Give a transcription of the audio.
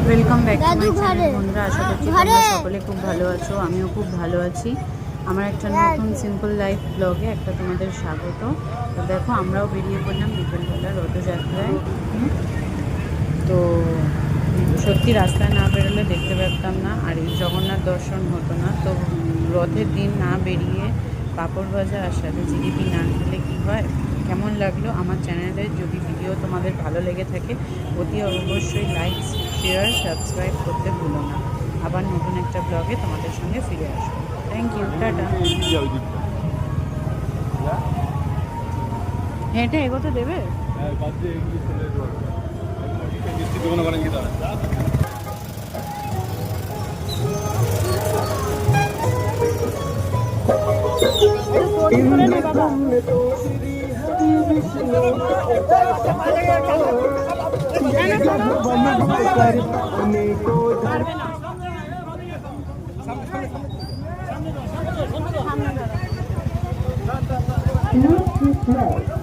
Welcome back to my channel বন্ধুরা। আশা করছি তোমরা সকলে খুব ভালো আছো, আমিও খুব ভালো আছি। আমার একটা নতুন সিম্পল লাইফ ব্লগে একটা তোমাদের স্বাগত। তো দেখো, আমরাও বেরিয়ে পড়লাম বিকেলবেলা রথযাত্রায়। তো সত্যি রাস্তায় না বেরোলে দেখতে পারতাম না, আর এই জগন্নাথ দর্শন হতো না। তো রথের দিন না বেরিয়ে পাঁপড় ভাজা আর সাথে জিলিপি না খেলে কী হয়। কেমন লাগলো আমার চ্যানেলে? যদি ভিডিও তোমাদের ভালো লেগে থাকে অতি অবশ্যই লাইক, শেয়ার, সাবস্ক্রাইব করতে ভুলো না। আবার নতুন একটা ব্লগে তোমাদের সঙ্গে ফিরে আসবো। Thank you, tata. হেঁটে এগোতে দেবে? Not too slow.